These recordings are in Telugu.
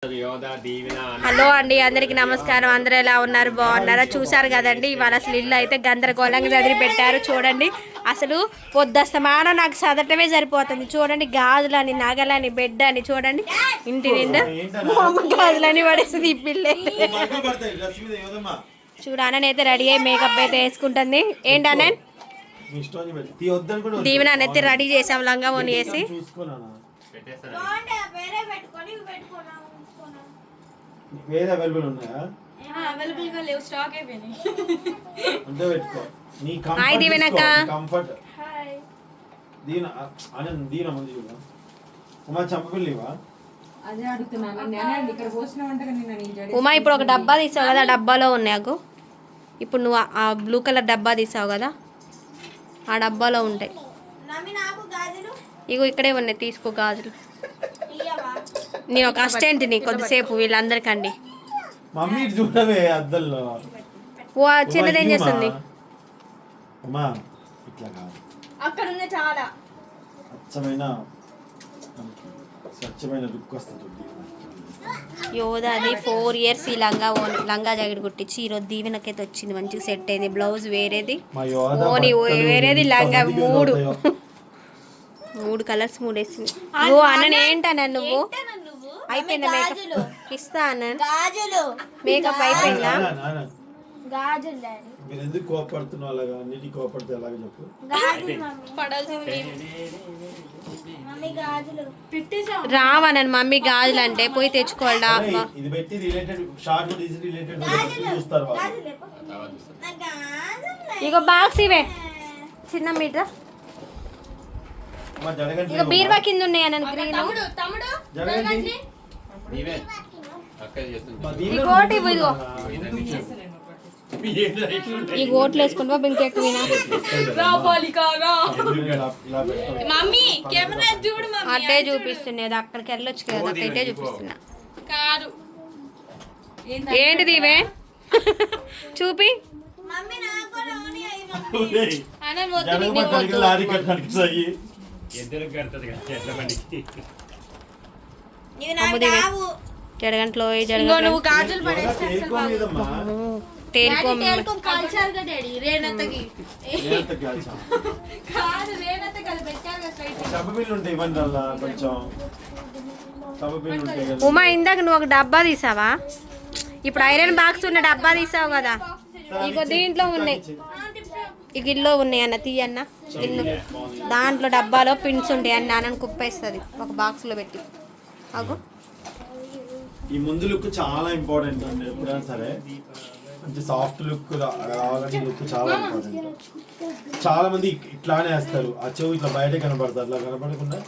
హలో అండి, అందరికి నమస్కారం. అందరూ ఎలా ఉన్నారు? బాగున్నారా? చూసారు కదండి, ఇవాళ అసలు ఇల్లు అయితే గందరగోళంగా చదివి పెట్టారు. చూడండి, అసలు పొద్దుస్తమానం నాకు చదవటమే సరిపోతుంది. చూడండి, గాజులని, నగలని, బెడ్ అని, చూడండి ఇంటి నిండా గాజులని పడేస్తుంది ఈ పిల్లే. చూడు, అన్ననైతే రెడీ అయ్యి మేకప్ అయితే వేసుకుంటుంది. ఏంటి అన్న? దీవెన అయితే రెడీ చేసాం, లంగా ఓని వేసి. వేరే అవైలబుల్ ఉన్నాయా? అవైలబుల్ గా లేవు, స్టాక్ అయిపోయినాయి. అంటే పెట్టుకో నీ హాయ్ దీవెనక్క. కంఫర్ట్. హాయ్ దీన ముందు చూడు. ఉమా చంపపిల్లివా? అదే అడుగుతున్నాను నేను. ఇక్కడ పోసిన వంటగా నేను ఉమా ఇప్పుడు ఒక డబ్బా తీసావు కదా, ఆ డబ్బాలో ఉన్నాయకు. ఇప్పుడు నువ్వు ఆ బ్లూ కలర్ డబ్బా తీసావు కదా, ఆ డబ్బాలో ఉంటాయి. ఇగో ఇక్కడే ఉన్నాయి, తీసుకో గాజులు. నేను ఒక అసిస్టెంట్ని కొద్దిసేపు వీళ్ళందరికండి. మమ్మీ చూడవే అద్దల్లో. ఓ చిన్నది ఏం చేస్తుంది? ఉమా ఇట్లా కాదు, అక్కడ ఉన్న చాలా స్వచ్ఛమైన లుక్ వస్తుంది. యోదా అది 4 years ఈ లంగా జాకెట్ కుట్టించి ఈరోజు దీవెనకైతే వచ్చింది, మంచిగా సెట్ అయింది. బ్లౌజ్ వేరేది, ఓని వేరేది, లంగా మూడు కలర్స్ 3 వేసింది. ఓ అన్న ఏంటన్నా నువ్వు? అయిపోయిందా మేకప్? ఇస్తా అన్న, మేకప్ అయిపోయిందా? మీరు ఎందుకు కోపడుతున్నావు? అలాగా అన్నిటి కోపడితే ఎలాగ చెప్పు. రావనని మమ్మీ గాజులు అంటే పోయి తెచ్చుకోవాలా? ఇది పెట్టి రిలేటెడ్ షార్ట్ రిలేటెడ్ చూస్తారు వాళ్ళు. ఇగో బాక్స్ ఇవే చిన్న మీటర్. ఇక బీర్వా కింద ఉన్నాయి అన్న గ్రీన్. ఇంకోటి ఇదిగో, ఈ గోట్లు వేసుకుంటా ఇంకెక్కువ. మమ్మీ కెమెరా చూడు మమ్మీ. అట్టే చూపిస్తుంది, అది అక్కడికి వెళ్ళొచ్చు కదా, అక్కడే చూపిస్తున్నా. కాదు ఏంటిది ఇవే? చూపి. జడగంటలో నువ్వు గాజులు పడేస్తే ఉమా ఇందాక నువ్వు ఒక డబ్బా తీసావా? ఇప్పుడు ఐరన్ బాక్స్ ఉన్న డబ్బా తీసావు కదా, ఇగో దీంట్లో ఉన్నాయి, ఇక ఇల్లో ఉన్నాయి అన్న. తీయన్న ఇల్లు, దాంట్లో డబ్బాలో పిన్స్ ఉంటాయి అన్న. అన్న కుప్పేస్తుంది ఒక బాక్స్ లో పెట్టి. అగో ఈ ముందు లుక్ చాలా ఇంపార్టెంట్ అండి. ఎప్పుడైనా సరే మంచి సాఫ్ట్ లుక్ రావాలని లుక్ చాలా ఇంపార్టెంట్. చాలా మంది ఇట్లానే వేస్తారు, ఆ చెవు ఇట్లా బయట కనబడుతుంది. అట్లా కనబడకుండా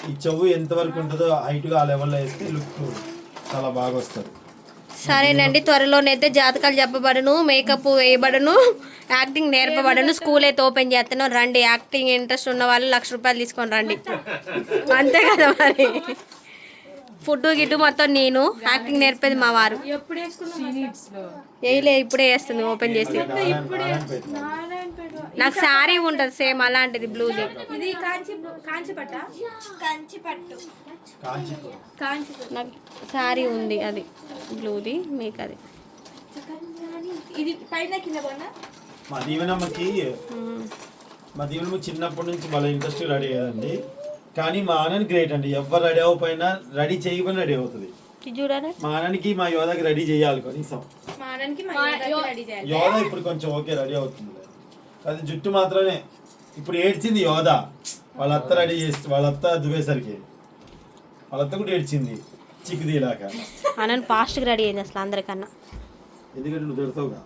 ఈ చెవు ఎంతవరకు ఉంటుందో హైట్గా ఆ లెవెల్లో వేస్తే లుక్ చాలా బాగా వస్తుంది. సరేనండి, త్వరలోనైతే జాతకాలు చెప్పబడను, మేకప్ వేయబడను, యాక్టింగ్ నేర్పబడను, స్కూల్ అయితే ఓపెన్ చేస్తాను. రండి, యాక్టింగ్ ఇంట్రెస్ట్ ఉన్న వాళ్ళు 1,00,000 రూపాయలు తీసుకొని రండి. అంతే కదా మరి. ఫుడ్ గిడ్డు మొత్తం నేను, యాక్టింగ్ నేర్పేది మా వారు. వేయలే, ఇప్పుడే వేస్తుంది ఓపెన్ చేసి. నాకు శారీ ఉంటుంది సేమ్ అలాంటిది, బ్లూది. ఇది కాంచి నాకు శారీ ఉంది, అది బ్లూది, మీకు అది. ఇది పైన కింద కొన్నా. మా దీవెనమ్మకి చిన్నప్పటి నుంచి వాళ్ళ ఇంట్రెస్ట్ రెడీ అయ్యేదండి. కానీ మా ఆనని గ్రేట్ అండి, ఎవరు రెడీ అవ్వకపోయినా రెడీ చేయకపోయినా రెడీ అవుతుంది. మా ఆననికి మా యోధాకి రెడీ చేయాలి కనీసం. యోధ ఇప్పుడు కొంచెం ఓకే రెడీ అవుతుంది, అది జుట్టు మాత్రమే. ఇప్పుడు ఏడ్చింది యోధ, వాళ్ళ అత్త రెడీ చేసి, వాళ్ళ అత్త దువ్వేసరికి వాళ్ళ అత్త కూడా ఏడ్చింది చిక్కుదీలాక. అన్న ఫాస్ట్గా రెడీ అయింది అసలు అందరికన్నా. ఎందుకంటే నువ్వు తిడతావుగా,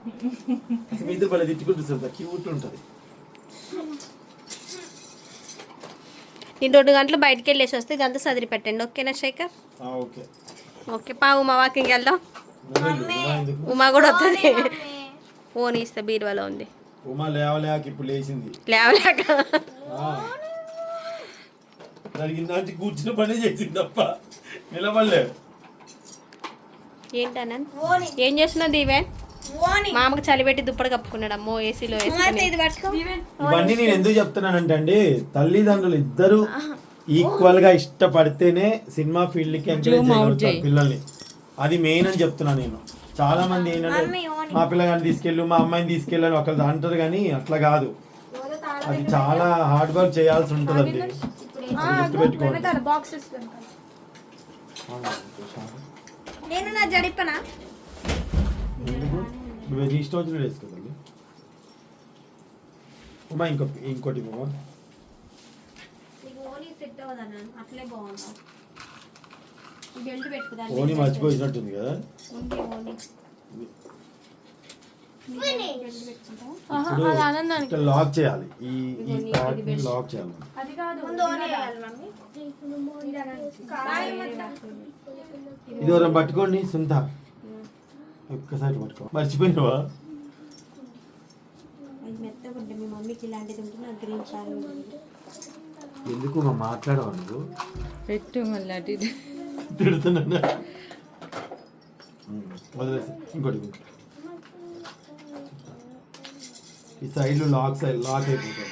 అసలు మీ ఇద్దరు భలే తిట్టుకుంటుంది, క్యూట్ ఉంటుంది. నేను 2 గంటలు బయటికి వెళ్ళేసి వస్తే ఇదంతా సదిరి పెట్టండి, ఓకేనా శేఖర్? ఓకే ఓకే పా, ఉమా వాకింగ్కి వెళ్దాం. ఉమా కూడా వస్తుంది. ఓన్ ఇస్తా, బీరువాలో ఉంది. ఉమా లేవలేక ఇప్పుడు లేచింది. లేవలేక దానికి కూర్చుని పని చేసింది తప్ప నిలబడలేదు. ఏంటన్నా ఏం చేస్తున్నది ఇవే? మామకు చలి పెట్టి దుప్పటి కప్పుకున్నాడు, అమ్మో ఏసీలో. ఇవన్నీ నేను ఎందుకు చెప్తున్నానంటే అండి, తల్లిదండ్రులు ఇద్దరు ఈక్వల్ గా ఇష్టపడితేనే సినిమా ఫీల్డ్ కి ఎంకరేజ్ చేయగలుగుతారు పిల్లల్ని. అది మెయిన్ అని చెప్తున్నా నేను. చాలా మంది ఏంటంటే మా పిల్లగాని తీసుకెళ్ళు, మా అమ్మాయిని తీసుకెళ్ళని ఒకళ్ళు అంటారు, కానీ అట్లా కాదు. అది చాలా హార్డ్ వర్క్ చేయాల్సి ఉంటుందండి. గుర్తుపెట్టుకోండి. బాక్సెస్ నేను నా జడిపనా నువ్వు రీస్టోర్ వేసుకోవాలి. ఉమా ఇంకోటి ఉమా అట్లే బాగుంది. బెల్ట్ పెట్టుకుందా ఓని మర్చిపోయినట్టుంది కదా. ఇప్పుడు లాక్ చేయాలి. ఈ ప్యాక్ లాక్ చేయాలి. అది కాదు ఇది ఎవరైనా పట్టుకోండి. సుంత ఒక్కసారి పట్టుకో. మర్చిపోయినావా? మెత్తగా ఉంటే మీ మమ్మీకి ఇలాంటిది ఉంటే నాకు గ్రీన్ సారీ ఎందుకు మా మాట్లాడవా నువ్వు? పెట్టు మళ్ళీ అటు ఇటు. తిడుతున్నా. వదిలేసి ఇంకోటి ఈ సైడ్లో లాక్ అయిపోతుంది.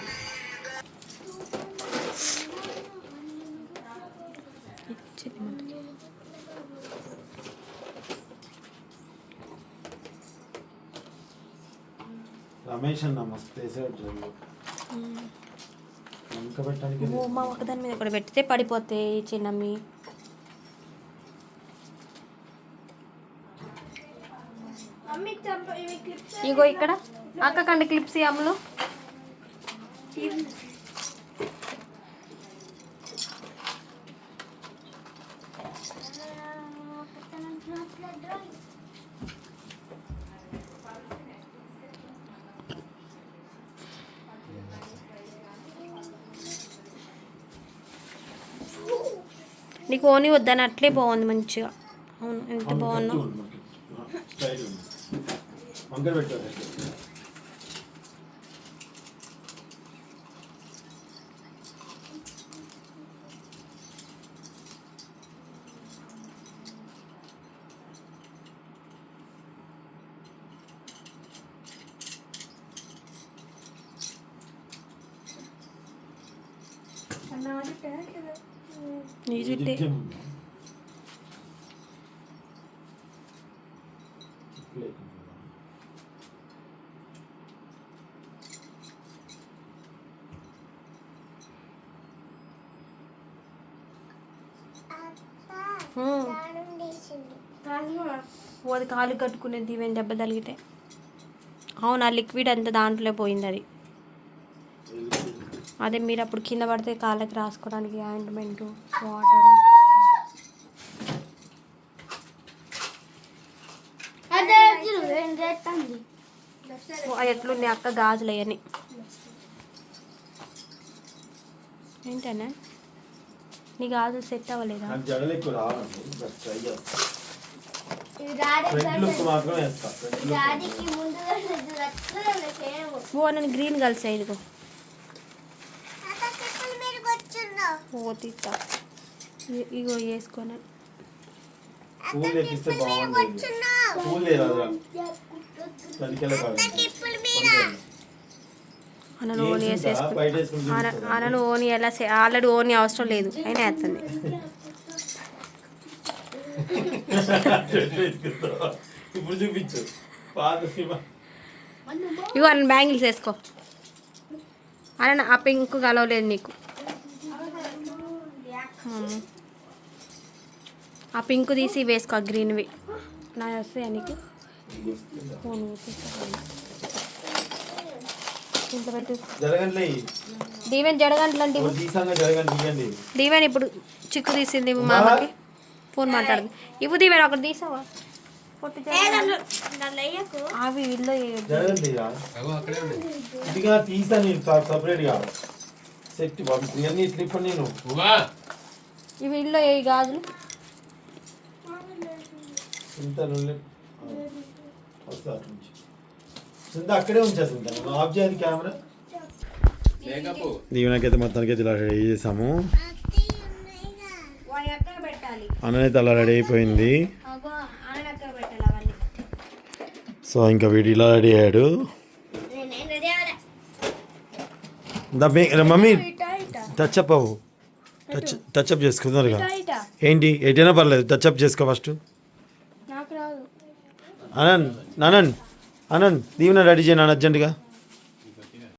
రమేష్ అన్న మస్తు వేసాడు. ఇంకా పెట్టడానికి మా ఒకదాని మీద కూడా పెడితే పడిపోతాయి చిన్నమ్మి. ఇగో ఇక్కడ అక్క కండి క్లిప్స్ అమ్ములు. నీకు ఓని వద్దని అట్లే బాగుంది మంచిగా. అవును ఎంత బాగుందో. వంకర పెట్టారు. నీజుట్టే అది కాలు కట్టుకునేది ఈవెన్ దెబ్బ తగిలితే. అవును ఆ లిక్విడ్ అంతా దాంట్లో పోయింది. అది అదే మీరు అప్పుడు కింద పడితే కాళ్ళకి రాసుకోవడానికి ఆయింట్మెంట్ వాటర్. ఎట్లుంది అక్క గాజులు అవన్నీ ఏంటన్నా నీ గాజులు సెట్ అవ్వలేదా? జడలు ఎక్కువ రావాలండి. ట్రై చేస్తా. ఫ్రంట్ లుక్ మాత్రం వేస్తా. ఓ నన్ను గ్రీన్ కలిసా. ఇదిగో ఓ తీస్తా. ఇగో వేసుకొని పూలు తెప్పిస్తే బాగుంటుంది. పూలు లేదా తడికెళ్ళ అనను ఓని వేసేసుకుని అనను ఓని ఎలా ఆల్రెడీ ఓని అవసరం లేదు అయినా వేస్తుంది. ఇప్పుడు చూపించు పాత ఇగో అన్న బ్యాంగిల్స్ వేసుకో. అన్న ఆ పింక్ కలవలేదు నీకు. ఆ పింక్ తీసి వేసుకో. ఆ గ్రీన్వి నా వస్తాయా నీకు? ఇంట్లో పెట్టు. దీవెన్ జడగంటలు అంటే దీవెన్ ఇప్పుడు చిక్కు తీసింది మా అమ్మకి. ఫోన్ మాట్లాడదు. ఇవ్వు దీవెన్ ఒకటి తీసావా? అవి ఇల్లు ఇవి ఇల్లు ఏ గాజులు అక్కడే ఉంచేసి ఆఫ్ చేయాలి కెమెరా. దీవెనకైతే మొత్తానికి అయితే ఇలా రెడీ చేసాము. అన్నైతే అలా రెడీ అయిపోయింది. సో ఇంకా వీడు ఇలా రెడీ అయ్యాడు. మమ్మీ టచ్అప్ అవ్వు. టచ్అప్ చేసుకుందారుగా. ఏంటి ఎటైనా పర్లేదు, టచ్అప్ చేసుకో ఫస్ట్. నాకు రాదు. ఆనంద్ దీవెన రెడీ చేయను అర్జెంటుగా.